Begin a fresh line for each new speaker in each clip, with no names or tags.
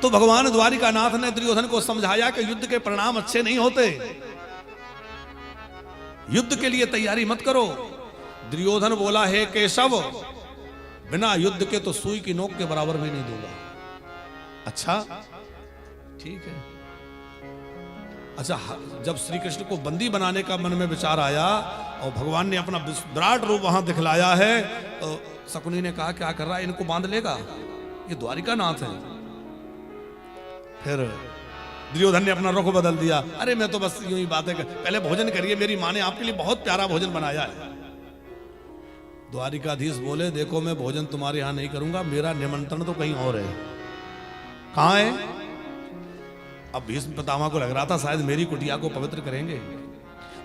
तो भगवान द्वारिकानाथ ने दुर्योधन को समझाया कि युद्ध के परिणाम अच्छे नहीं होते, युद्ध के लिए तैयारी मत करो। दुर्योधन बोला, हे केशव, बिना युद्ध के तो सुई की नोक के बराबर भी नहीं दूंगा। अच्छा ठीक है। अच्छा, जब श्री कृष्ण को बंदी बनाने का मन में विचार आया और भगवान ने अपना विराट रूप वहां दिखलाया है, तो शकुनी ने कहा क्या कर रहा है, इनको बांध लेगा, ये द्वारिकानाथ है। फिर दुर्योधन ने अपना रुख बदल दिया, अरे मैं तो बस यूं ही बातें कर, पहले भोजन करिए, मेरी माँ ने आपके लिए बहुत प्यारा भोजन बनाया है। द्वारिकाधीश बोले, देखो मैं भोजन तुम्हारे यहां नहीं करूंगा, मेरा निमंत्रण तो कहीं और है। कहां है? अब भीष्म पितामह को लग रहा था शायद मेरी कुटिया को पवित्र करेंगे।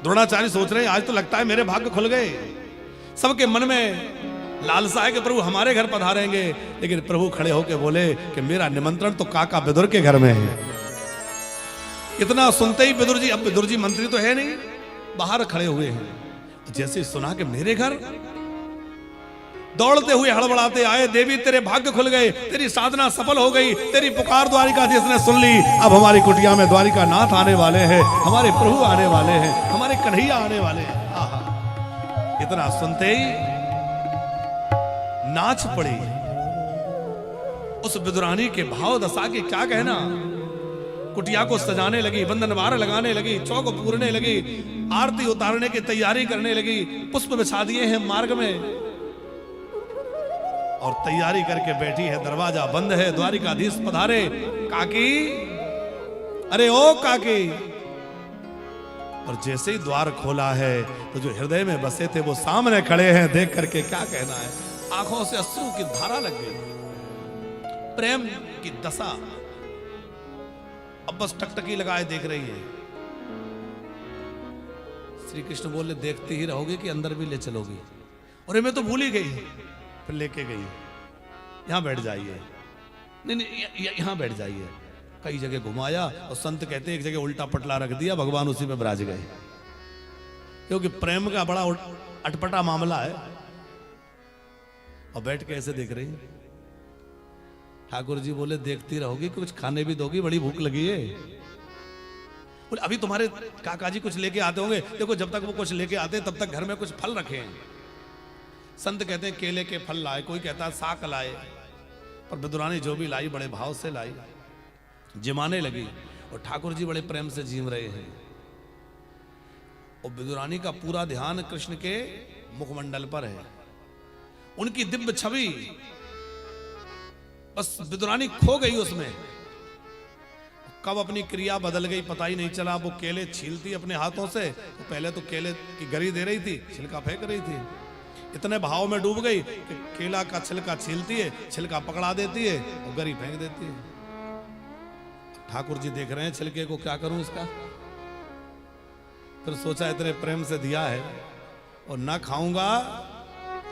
द्रोणाचार्य सोच रहे हैं आज तो लगता है मेरे भाग्य खुल गए। सबके मन में लालसा है कि प्रभु हमारे घर पधारेंगे, लेकिन प्रभु खड़े होकर बोले कि मेरा निमंत्रण तो काका विदुर के घर में है। इतना सुनते ही विदुर जी, अब विदुर जी मंत्री तो है नहीं, बाहर खड़े हुए हैं। जैसे सुना कि मेरे घर, दौड़ते हुए हड़बड़ाते आए, देवी तेरे भाग्य खुल गए, तेरी साधना सफल हो गई, तेरी पुकार द्वारिकाधीश ने सुन ली, अब हमारी कुटिया में द्वारिकानाथ आने वाले हैं, हमारे प्रभु आने वाले हैं, हमारे कन्हैया आने वाले हैं। आहा, इतना सुनते ही नाच पड़ी। उस विदुरानी के भाव दशा के क्या कहना। कुटिया को सजाने लगी, बंधनवार लगाने लगी, चौक पूरने लगी, आरती उतारने की तैयारी करने लगी, पुष्प बिछा दिए हैं मार्ग में और तैयारी करके बैठी है। दरवाजा बंद है, द्वारिकाधीश पधारे। काकी, अरे ओ काकी। और जैसे ही द्वार खोला है तो जो हृदय में बसे थे वो सामने खड़े हैं। देख करके क्या कहना है, आंखों से अश्रु की धारा लग गई, प्रेम की दशा। अब बस टकटकी लगाए देख रही है। श्री कृष्ण बोले, देखते ही रहोगे कि अंदर भी ले चलोगी? और मैं तो भूल ही गई। फिर लेके गई, यहां बैठ जाइए, नहीं यहां बैठ जाइए। कई जगह घुमाया और संत कहते एक जगह उल्टा पटला रख दिया, भगवान उसी में विराज गए, क्योंकि प्रेम का बड़ा अटपटा मामला है। और बैठ के ऐसे देख रही। ठाकुर जी बोले, देखती रहोगी, कुछ खाने भी दोगी, बड़ी भूख लगी है। बोले, अभी तुम्हारे काका जी कुछ लेके आते होंगे, देखो जब तक वो कुछ लेके आते तब तक घर में कुछ फल रखे हैं। संत कहते हैं केले के फल लाए, कोई कहता है साक लाए, पर विदुरानी जो भी लाई बड़े भाव से लाई, जिमाने लगी। और ठाकुर जी बड़े प्रेम से जीव रहे हैं। और विदुरानी का पूरा ध्यान कृष्ण के मुखमंडल पर है, उनकी दिव्य छवि। बस विदुरानी खो गई उसमें। कब अपनी क्रिया बदल गई पता ही नहीं चला। वो केले छीलती अपने हाथों से, तो पहले तो केले की गरी दे रही थी, छिलका फेंक रही थी। इतने भाव में डूब गई कि केला का छिलका छीलती है, छिलका पकड़ा देती है और गरी फेंक देती है। ठाकुर जी देख रहे हैं छिलके को, क्या करूं इसका। फिर सोचा इतने प्रेम से दिया है और ना खाऊंगा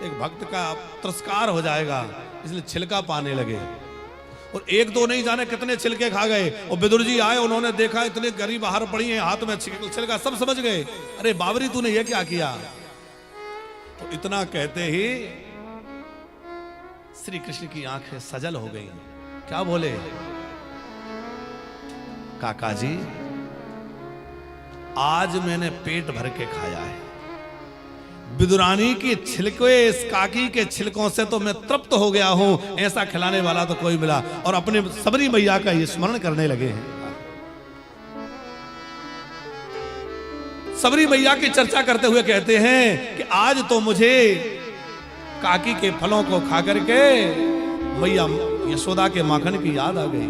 एक भक्त का तिरस्कार हो जाएगा, इसलिए छिलका पाने लगे। और एक दो नहीं जाने कितने छिलके खा गए। और विदुर जी आए, उन्होंने देखा इतने गरी बाहर पड़ी हैं, हाथ में छिलका, सब समझ गए, अरे बाबरी तूने ये क्या किया। तो इतना कहते ही श्री कृष्ण की आंखें सजल हो गई। क्या बोले, काका जी आज मैंने पेट भर के खाया है, विदुरानी की छिलके, इस काकी के छिलकों से तो मैं तृप्त हो गया हूं, ऐसा खिलाने वाला तो कोई मिला। और अपने सबरी मैया का ये स्मरण करने लगे हैं। सबरी मैया की चर्चा करते हुए कहते हैं कि आज तो मुझे काकी के फलों को खा करके मैया यशोदा के माखन की याद आ गई।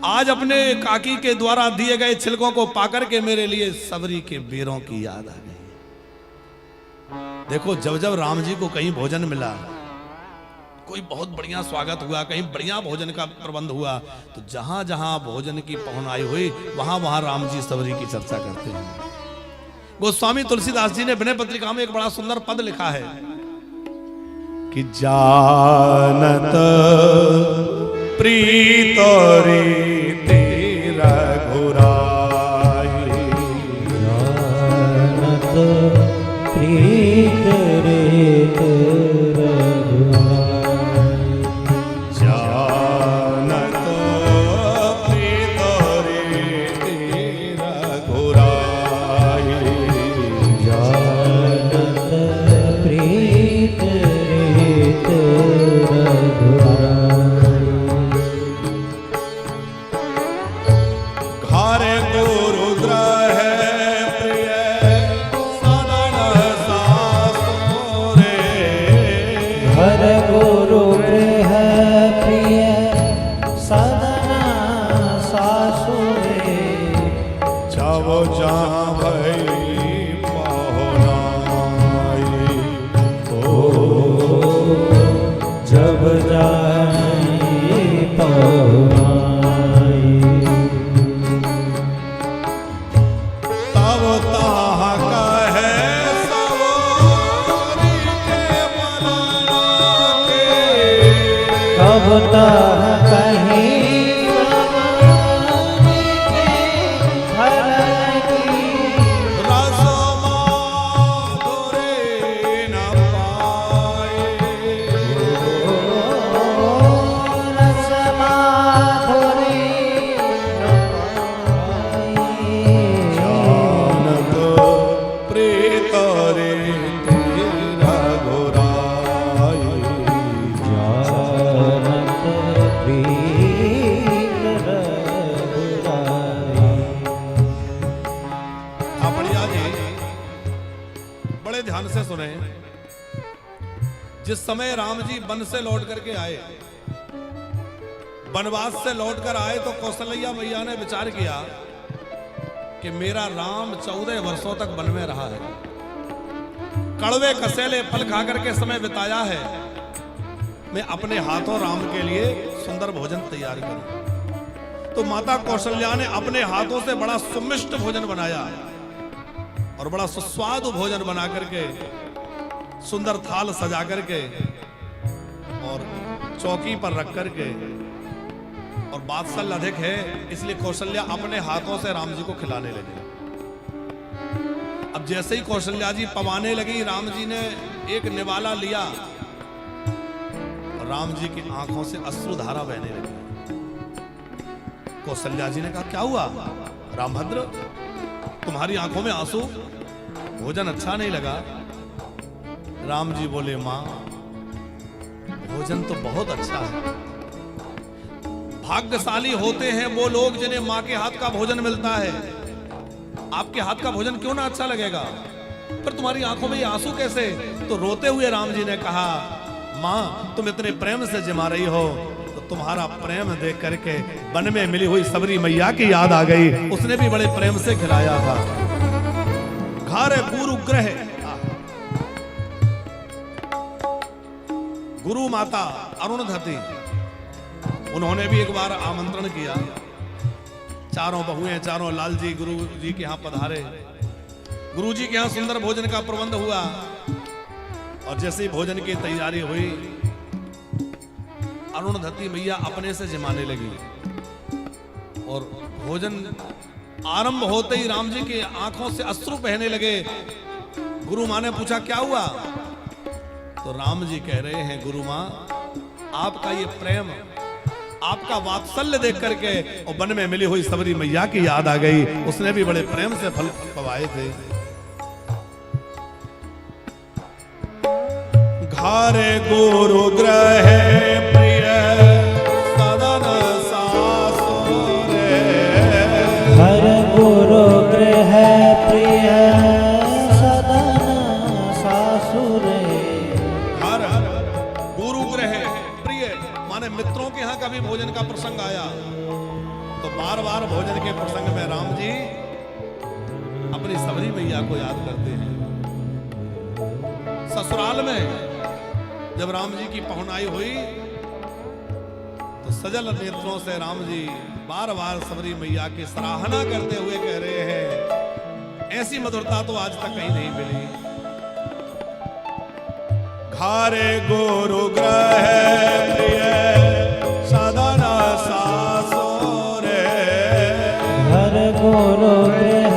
आज अपने काकी के द्वारा दिए गए छिलकों को पाकर के मेरे लिए सबरी के बेरों की याद आ गई। देखो जब जब राम जी को कहीं भोजन मिला, कोई बहुत बढ़िया स्वागत हुआ, कहीं बढ़िया भोजन का प्रबंध हुआ, तो जहां जहां भोजन की पहुनाई हुई वहां वहां राम जी सबरी की चर्चा करते हैं। गोस्वामी तुलसीदास जी ने विनय पत्रिका में एक बड़ा सुंदर पद लिखा है कि जानत प्रीत तेरा घुराई,
जानत प्रीत तेरा घुराई,
जानत
तह कहीं फल की
रसो माधुरी न पाए।
रस माधुरी
जानत प्रीत रे तेरा घोराए।
जानत प्रीत रघुराई।
आप बढ़िया जी बड़े ध्यान से सुने। जिस समय राम जी वन से लौट करके आए, वनवास से लौट कर आए, तो कौशल्या मैया ने विचार किया कि मेरा राम 14 वर्षों तक वन में रहा है, कड़वे कसेले फल खा करके समय बिताया है, मैं अपने हाथों राम के लिए सुंदर भोजन तैयार करूं। तो माता कौशल्या ने अपने हाथों से बड़ा सुमिष्ट भोजन बनाया और बड़ा सुस्वादु भोजन बना करके सुंदर थाल सजा करके और चौकी पर रख करके, और बात्सल्य अधिक है इसलिए कौशल्या अपने हाथों से राम जी को खिलाने लगे। अब जैसे ही कौशल्या जी पवाने लगी, राम जी ने एक निवाला लिया और राम जी की आंखों से अश्रुधारा बहने लगी। कौशल्या जी ने कहा क्या हुआ रामभद्र, तुम्हारी आंखों में आंसू, भोजन अच्छा नहीं लगा? राम जी बोले मां भोजन तो बहुत अच्छा है, भाग्यशाली होते हैं वो लोग जिन्हें मां के हाथ का भोजन मिलता है। आपके हाथ का भोजन क्यों ना अच्छा लगेगा, पर तुम्हारी आंखों में ये आंसू कैसे? तो रोते हुए राम जी ने कहा मां तुम इतने प्रेम से जिमा रही हो तो तुम्हारा प्रेम देख करके वन में मिली हुई सबरी मैया की याद आ गई, उसने भी बड़े प्रेम से खिलाया था। घर गुरु ग्रह, गुरु माता अरुणधति, उन्होंने भी एक बार आमंत्रण किया। चारों बहुएं, चारों लाल जी गुरु जी के यहाँ पधारे। गुरु जी के यहाँ सुंदर भोजन का प्रबंध हुआ और जैसे ही भोजन की तैयारी हुई, अरुणधति मैया अपने से जमाने लगी और भोजन आरंभ होते ही राम जी की आंखों से अश्रु बहने लगे। गुरु मां ने पूछा क्या हुआ? तो राम जी कह रहे हैं गुरु मां आपका ये प्रेम, आपका वात्सल्य देख करके और वन में मिली हुई सबरी मैया की याद आ गई, उसने भी बड़े प्रेम से फल पवाए थे। घारे गुरु ग्रह प्रिय सदन सासुरे।
हर गुरु गृह प्रिय सदन सासुरे।
हर गुरु ग्रह प्रिय माने मित्रों के यहाँ का भी भोजन का प्रसंग आया तो बार बार भोजन के प्रसंग में राम जी अपनी सबरी मैया को याद करते हैं। ससुराल में जब राम जी की पहुनाई हुई तो सजल नेत्रों से राम जी बार बार सबरी मैया की सराहना करते हुए कह रहे हैं ऐसी मधुरता तो आज तक कहीं नहीं मिली। घारे गुरु ग्रह प्रिय सदन सासुरे।
हर गुरु गृह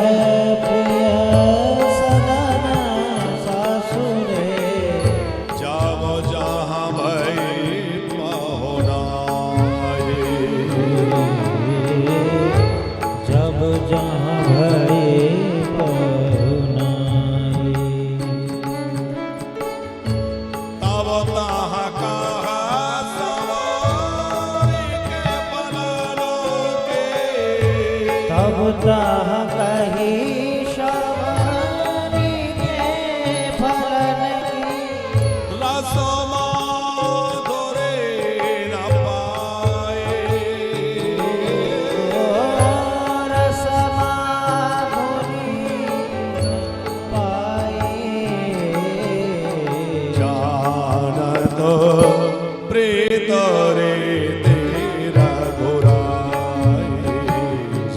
प्रिय सदन सासुरे।
जब जहाँ भई पहुनाई।
जब जहाँ भई पहुनाई।
तब तहाँ कहा सवारी के पलनों के।
तब तहाँ कही शबरी के फलन की।
रसो माधुरी न पाए।
रस माधुरी पाए।
जानत प्रीत रे तेरा घोराए।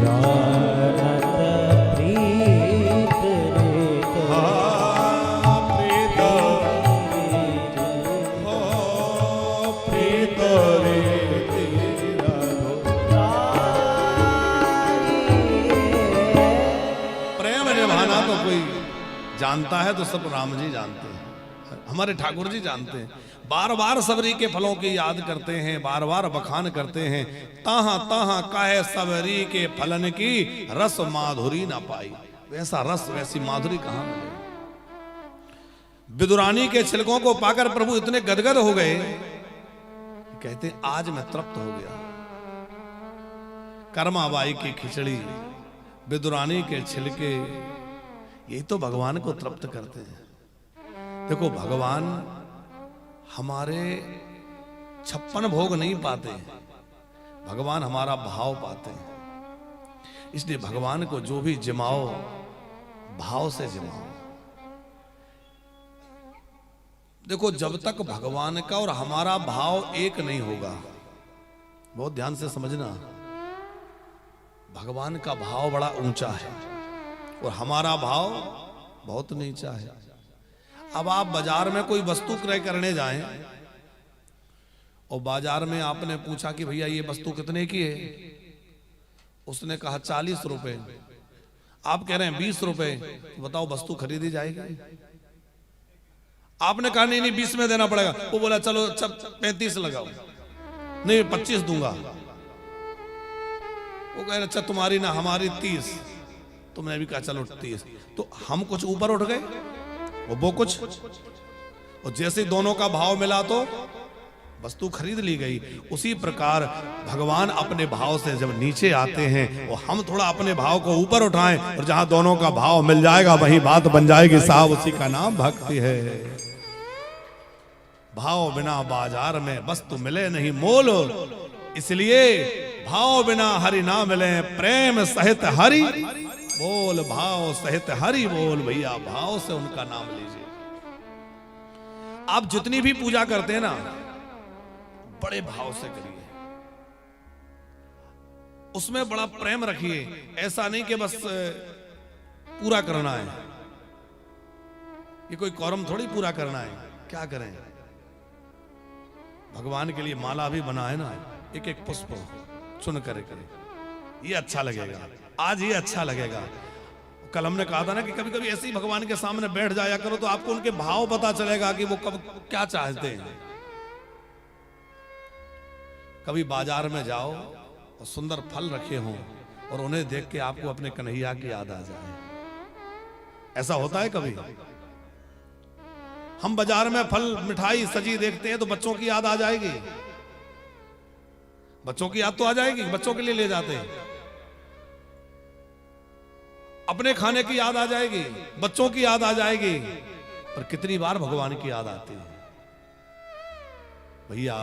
जानत
जानता है तो सब राम जी जानते हैं, हमारे ठाकुर जी जानते हैं। बार बार सबरी के फलों की याद करते हैं, बार बार बखान करते हैं। ताहा ताहा काहे सबरी के फलन की रस माधुरी ना पाई। वैसा रस वैसी माधुरी कहां मिले। विदुरानी के छिलकों को पाकर प्रभु इतने गदगद हो गए, कहते आज मैं तृप्त हो गया। कर्माबाई की खिचड़ी, विदुरानी के छिलके, यही तो भगवान को तृप्त करते हैं। देखो भगवान हमारे 56 भोग नहीं पाते, भगवान हमारा भाव पाते हैं। इसलिए भगवान को जो भी जिमाओ, भाव से जिमाओ। देखो जब तक भगवान का और हमारा भाव एक नहीं होगा, बहुत ध्यान से समझना, भगवान का भाव बड़ा ऊंचा है और हमारा भाव बहुत नीचा है। अब आप बाजार में कोई वस्तु क्रय करने जाएं और बाजार में आपने पूछा कि भैया ये वस्तु कितने की है, उसने कहा 40 रुपए, आप कह रहे हैं 20 रुपए, तो बताओ वस्तु खरीदी जाएगी? आपने कहा नहीं नहीं 20 में देना पड़ेगा, वो बोला चलो 35 लगाओ, नहीं 25 दूंगा। वो कह रहे अच्छा तुम्हारी ना हमारी 30, तुमने भी कहा चलो 30। तो हम कुछ ऊपर उठ गए, वो कुछ, और जैसे दोनों का भाव मिला तो वस्तु खरीद ली गई। उसी प्रकार भगवान अपने भाव से जब नीचे आते हैं और हम थोड़ा अपने भाव को ऊपर उठाएं, और जहां दोनों का भाव मिल जाएगा वहीं बात बन जाएगी साहब, उसी का नाम भक्ति है। भाव बिना बाजार में वस्तु मिले नहीं मोल, इसलिए भाव बिना हरि ना मिले प्रेम सहित हरि बोल। भाव सहित हरि बोल, भैया भाव से उनका नाम लीजिए। आप जितनी भी पूजा करते हैं ना, बड़े भाव से करिए, उसमें बड़ा प्रेम रखिए। ऐसा नहीं कि बस पूरा करना है, ये कोई कॉरम थोड़ी पूरा करना है। क्या करें, भगवान के लिए माला भी बना है ना, एक एक पुष्प चुन करे करे, ये अच्छा लगेगा, आज ये अच्छा लगेगा। कल हमने कहा था ना कि कभी कभी ऐसे ही भगवान के सामने बैठ जाया करो तो आपको उनके भाव पता चलेगा कि वो कब क्या चाहते हैं। कभी बाजार में जाओ और सुंदर फल रखे हों और उन्हें देख के आपको अपने कन्हैया की याद आ जाए, ऐसा होता है कभी? हम बाजार में फल मिठाई सजी देखते हैं तो बच्चों की याद आ जाएगी, बच्चों की याद तो आ जाएगी, बच्चों के लिए ले जाते हैं। अपने खाने की याद आ जाएगी, बच्चों की याद आ जाएगी, पर कितनी बार भगवान की याद आती है। भैया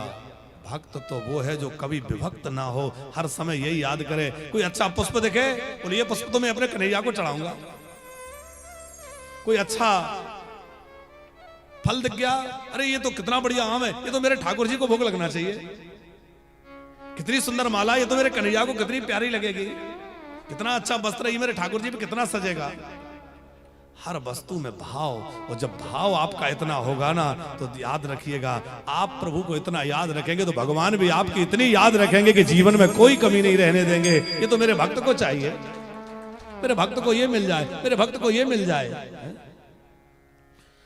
भक्त तो वो है जो कभी विभक्त ना हो, हर समय यही याद करे। कोई अच्छा पुष्प दिखे, बोले ये पुष्प तो मैं अपने कन्हैया को चढ़ाऊंगा। कोई अच्छा फल दिख गया, अरे ये तो कितना बढ़िया आम है, ये तो मेरे ठाकुर जी को भोग लगना चाहिए। कितनी सुंदर माला, ये तो मेरे कन्हैया को कितनी प्यारी लगेगी। कितना अच्छा वस्त्र, ये मेरे ठाकुर जी पे कितना सजेगा। हर वस्तु में भाव, और जब भाव आपका इतना होगा ना तो याद रखिएगा, आप प्रभु को इतना याद रखेंगे तो भगवान भी आपकी इतनी याद रखेंगे कि जीवन में कोई कमी नहीं रहने देंगे। ये तो मेरे भक्त को चाहिए, मेरे भक्त को ये मिल जाए, मेरे भक्त को ये मिल जाए।